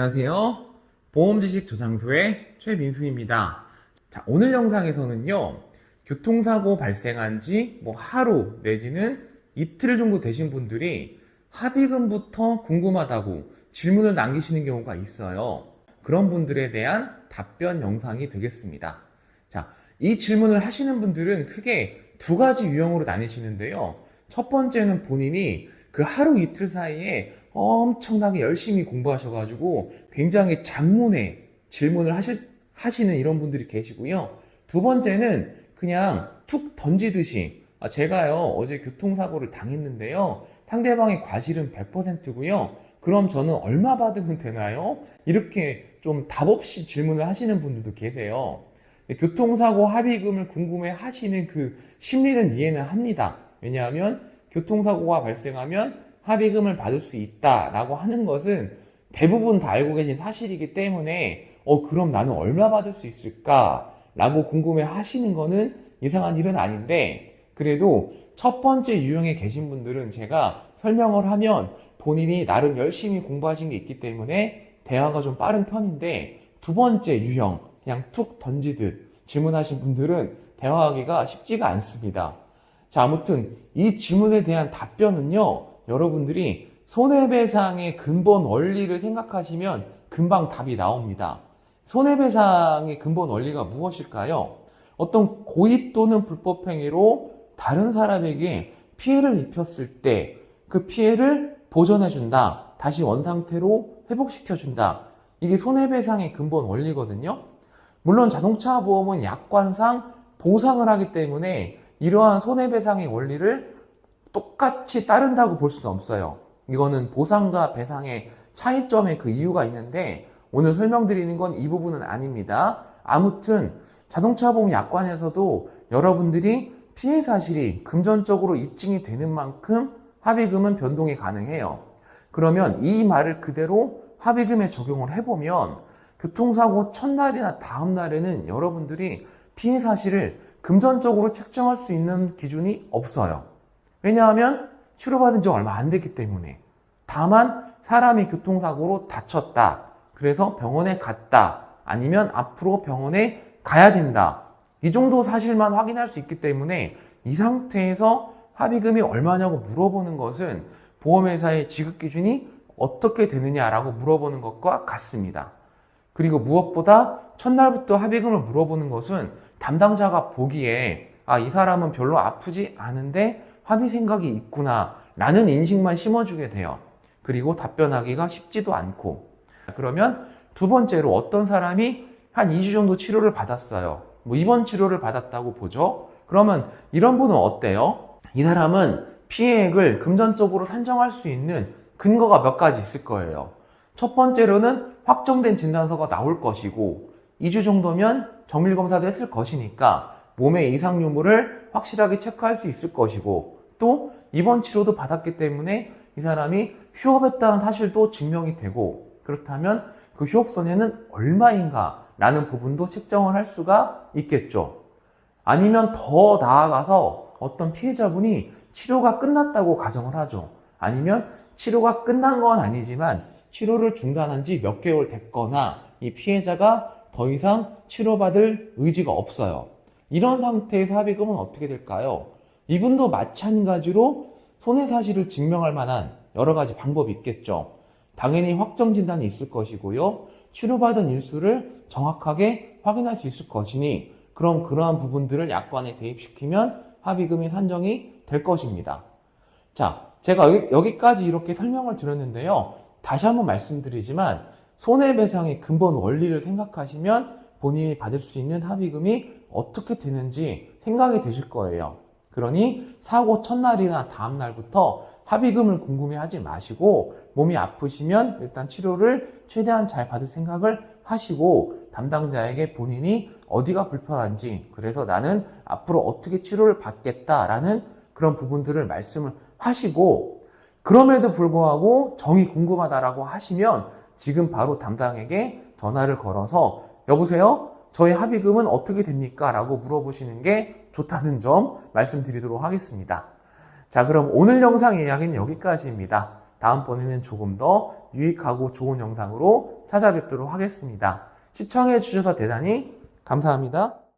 안녕하세요. 보험지식 저장소의 최민수입니다. 자, 오늘 영상에서는요, 교통사고 발생한 지 하루 내지는 이틀 정도 되신 분들이 합의금부터 궁금하다고 질문을 남기시는 경우가 있어요. 그런 분들에 대한 답변 영상이 되겠습니다. 자, 이 질문을 하시는 분들은 크게 두 가지 유형으로 나뉘시는데요. 첫 번째는 본인이 그 하루 이틀 사이에 엄청나게 열심히 공부하셔가지고 굉장히 장문의 질문을 하시는 이런 분들이 계시고요. 두 번째는 그냥 툭 던지듯이 제가요 어제 교통사고를 당했는데요. 상대방의 과실은 100%고요. 그럼 저는 얼마 받으면 되나요? 이렇게 좀 답없이 질문을 하시는 분들도 계세요. 교통사고 합의금을 궁금해 하시는 그 심리는 이해는 합니다. 왜냐하면 교통사고가 발생하면 합의금을 받을 수 있다라고 하는 것은 대부분 다 알고 계신 사실이기 때문에 그럼 나는 얼마 받을 수 있을까? 라고 궁금해 하시는 거는 이상한 일은 아닌데, 그래도 첫 번째 유형에 계신 분들은 제가 설명을 하면 본인이 나름 열심히 공부하신 게 있기 때문에 대화가 좀 빠른 편인데, 두 번째 유형, 그냥 툭 던지듯 질문하신 분들은 대화하기가 쉽지가 않습니다. 자, 아무튼 이 질문에 대한 답변은요, 여러분들이 손해배상의 근본 원리를 생각하시면 금방 답이 나옵니다. 손해배상의 근본 원리가 무엇일까요? 어떤 고의 또는 불법 행위로 다른 사람에게 피해를 입혔을 때 그 피해를 보전해준다. 다시 원상태로 회복시켜준다. 이게 손해배상의 근본 원리거든요. 물론 자동차 보험은 약관상 보상을 하기 때문에 이러한 손해배상의 원리를 똑같이 따른다고 볼 수는 없어요. 이거는 보상과 배상의 차이점의 그 이유가 있는데 오늘 설명드리는 건 이 부분은 아닙니다. 아무튼 자동차 보험 약관에서도 여러분들이 피해 사실이 금전적으로 입증이 되는 만큼 합의금은 변동이 가능해요. 그러면 이 말을 그대로 합의금에 적용을 해보면 교통사고 첫날이나 다음날에는 여러분들이 피해 사실을 금전적으로 책정할 수 있는 기준이 없어요. 왜냐하면 치료받은 지 얼마 안 됐기 때문에. 다만 사람이 교통사고로 다쳤다. 그래서 병원에 갔다. 아니면 앞으로 병원에 가야 된다. 이 정도 사실만 확인할 수 있기 때문에 이 상태에서 합의금이 얼마냐고 물어보는 것은 보험회사의 지급 기준이 어떻게 되느냐라고 물어보는 것과 같습니다. 그리고 무엇보다 첫날부터 합의금을 물어보는 것은 담당자가 보기에 이 사람은 별로 아프지 않은데 합의 생각이 있구나 라는 인식만 심어주게 돼요. 그리고 답변하기가 쉽지도 않고. 그러면 두 번째로 어떤 사람이 한 2주 정도 치료를 받았어요. 입원 치료를 받았다고 보죠. 그러면 이런 분은 어때요? 이 사람은 피해액을 금전적으로 산정할 수 있는 근거가 몇 가지 있을 거예요. 첫 번째로는 확정된 진단서가 나올 것이고 2주 정도면 정밀검사도 했을 것이니까 몸의 이상 유무를 확실하게 체크할 수 있을 것이고 또 입원 치료도 받았기 때문에 이 사람이 휴업했다는 사실도 증명이 되고 그렇다면 그 휴업선에는 얼마인가 라는 부분도 책정을 할 수가 있겠죠. 아니면 더 나아가서 어떤 피해자분이 치료가 끝났다고 가정을 하죠. 아니면 치료가 끝난 건 아니지만 치료를 중단한 지 몇 개월 됐거나 이 피해자가 더 이상 치료받을 의지가 없어요. 이런 상태에서 합의금은 어떻게 될까요? 이분도 마찬가지로 손해사실을 증명할 만한 여러 가지 방법이 있겠죠. 당연히 확정 진단이 있을 것이고요. 치료받은 일수를 정확하게 확인할 수 있을 것이니 그럼 그러한 부분들을 약관에 대입시키면 합의금이 산정이 될 것입니다. 자, 제가 여기까지 이렇게 설명을 드렸는데요. 다시 한번 말씀드리지만 손해배상의 근본 원리를 생각하시면 본인이 받을 수 있는 합의금이 어떻게 되는지 생각이 되실 거예요. 그러니 사고 첫날이나 다음날부터 합의금을 궁금해하지 마시고 몸이 아프시면 일단 치료를 최대한 잘 받을 생각을 하시고 담당자에게 본인이 어디가 불편한지 그래서 나는 앞으로 어떻게 치료를 받겠다라는 그런 부분들을 말씀을 하시고 그럼에도 불구하고 정이 궁금하다라고 하시면 지금 바로 담당에게 전화를 걸어서 여보세요? 저희 합의금은 어떻게 됩니까? 라고 물어보시는 게 좋다는 점 말씀드리도록 하겠습니다. 자, 그럼 오늘 영상 이야기는 여기까지입니다. 다음번에는 조금 더 더 유익하고 좋은 영상으로 찾아뵙도록 하겠습니다. 시청해 주셔서 대단히 감사합니다.